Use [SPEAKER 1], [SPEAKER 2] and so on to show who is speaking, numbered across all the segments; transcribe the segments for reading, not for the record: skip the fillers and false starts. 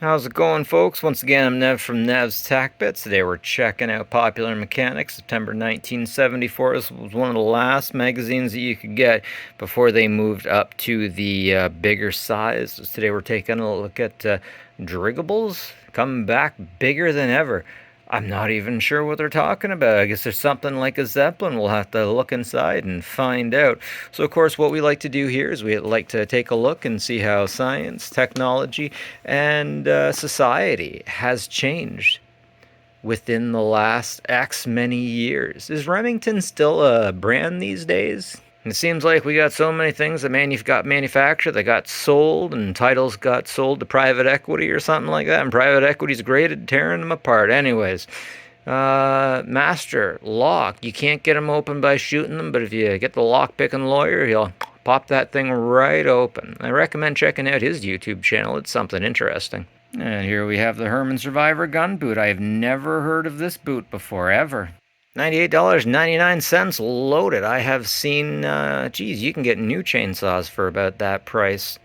[SPEAKER 1] How's it going, folks? Once again, I'm Nev from Nev's Tack Bits. Today we're checking out Popular Mechanics. September 1974. This was one of the last magazines that you could get before they moved up to the bigger size. So today we're taking a look at Driggables, coming back bigger than ever. I'm not even sure what they're talking about. I guess there's something like a Zeppelin. We'll have to look inside and find out. So, of course, what we like to do here is we like to take a look and see how science, technology, and society has changed within the last X many years. Is Remington still a brand these days? It seems like we got so many things that got manufactured that got sold, and titles got sold to private equity or something like that, and private equity's great at tearing them apart. Anyways, master lock. You can't get them open by shooting them, but if you get the lock picking lawyer, he'll pop that thing right open. I recommend checking out his YouTube channel. It's something interesting. And here we have the Herman Survivor gun boot. I have never heard of this boot before, ever. $98.99 loaded. I have seen, geez, you can get new chainsaws for about that price.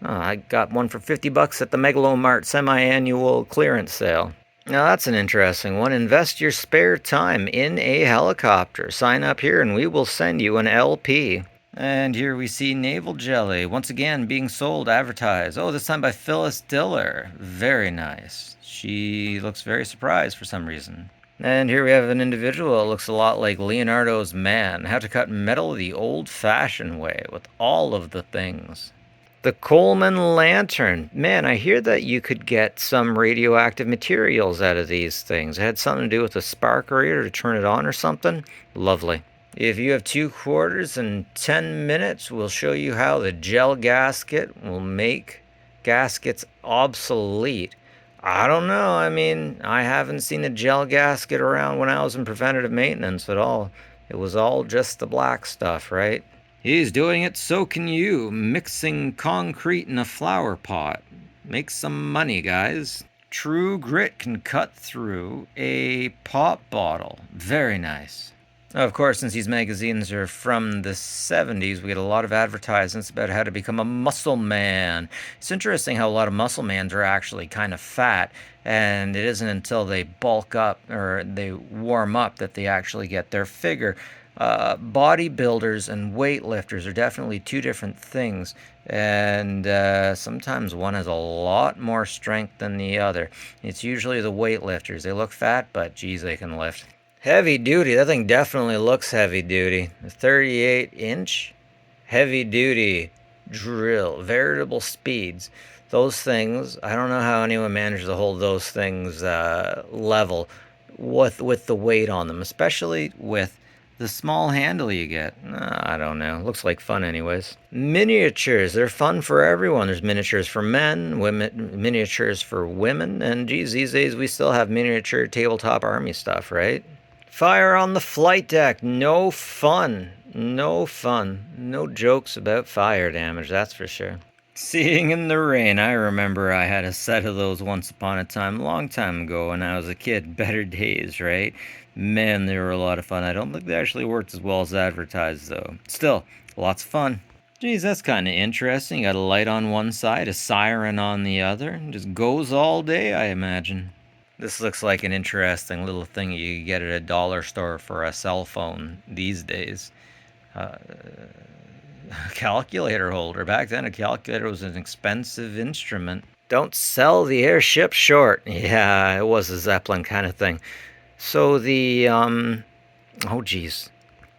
[SPEAKER 1] I got one for $50 at the Megalomart semi-annual clearance sale. Now that's an interesting one. Invest your spare time in a helicopter. Sign up here and we will send you an LP. And here we see Naval Jelly, once again being sold, advertised. Oh, this time by Phyllis Diller. Very nice. She looks very surprised for some reason. And here we have an individual that looks a lot like Leonardo's man. How to cut metal the old-fashioned way with all of the things. The Coleman Lantern. Man, I hear that you could get some radioactive materials out of these things. It had something to do with the spark reader to turn it on or something. Lovely. If you have 2 quarters and 10 minutes, we'll show you how the gel gasket will make gaskets obsolete. I don't know. I mean, I haven't seen a gel gasket around when I was in preventative maintenance at all. It was all just the black stuff, right? He's doing it, so can you. Mixing concrete in a flower pot. Make some money, guys. True grit can cut through a pop bottle. Very nice. Of course, since these magazines are from the 70s, we get a lot of advertisements about how to become a muscle man. It's interesting how a lot of muscle mans are actually kind of fat, and it isn't until they bulk up or they warm up that they actually get their figure. Bodybuilders and weightlifters are definitely two different things, and sometimes one has a lot more strength than the other. It's usually the weightlifters. They look fat, but geez, they can lift. Heavy duty. That thing definitely looks heavy duty. A 38-inch heavy duty drill. Variable speeds. Those things, I don't know how anyone manages to hold those things level with the weight on them, especially with the small handle you get. I don't know. Looks like fun anyways. Miniatures. They're fun for everyone. There's miniatures for men, miniatures for women, and geez, these days we still have miniature tabletop army stuff, right? Fire on the flight deck. No fun. No fun. No jokes about fire damage, that's for sure. Seeing in the rain. I remember I had a set of those once upon a time, a long time ago when I was a kid. Better days, right? Man, they were a lot of fun. I don't think they actually worked as well as advertised, though. Still, lots of fun. Geez, that's kind of interesting. You got a light on one side, a siren on the other. It just goes all day, I imagine. This looks like an interesting little thing you get at a dollar store for a cell phone these days. Calculator holder. Back then, a calculator was an expensive instrument. Don't sell the airship short. Yeah, it was a Zeppelin kind of thing. So oh geez.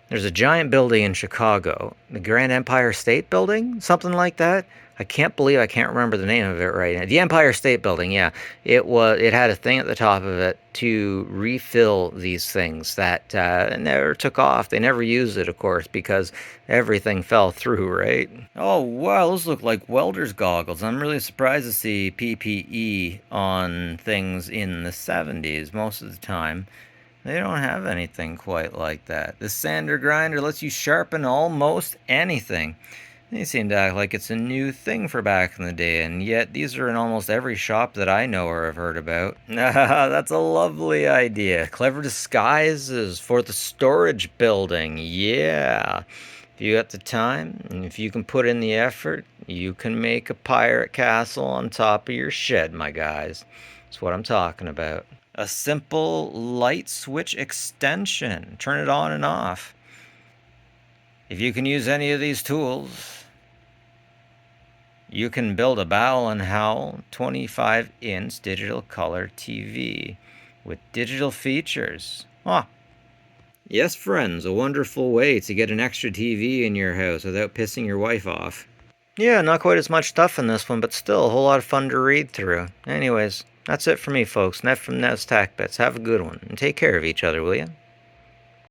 [SPEAKER 1] There's a giant building in Chicago, the Grand Empire State Building, something like that. I can't believe I can't remember the name of it right now. The Empire State Building, yeah. It had a thing at the top of it to refill these things that never took off. They never used it, of course, because everything fell through, right? Oh, wow, those look like welder's goggles. I'm really surprised to see PPE on things in the 70s most of the time. They don't have anything quite like that. This sander grinder lets you sharpen almost anything. They seem to act like it's a new thing for back in the day, and yet these are in almost every shop that I know or have heard about. That's a lovely idea. Clever disguises for the storage building. Yeah. If you got the time, and if you can put in the effort, you can make a pirate castle on top of your shed, my guys. That's what I'm talking about. A simple light switch extension. Turn it on and off. If you can use any of these tools, you can build a Bowell & Howell 25-inch digital color TV with digital features. Ah, yes, friends, a wonderful way to get an extra TV in your house without pissing your wife off. Yeah, not quite as much stuff in this one, but still a whole lot of fun to read through. Anyways, that's it for me, folks. Ned from Ned's Tack Bits. Have a good one, and take care of each other, will ya?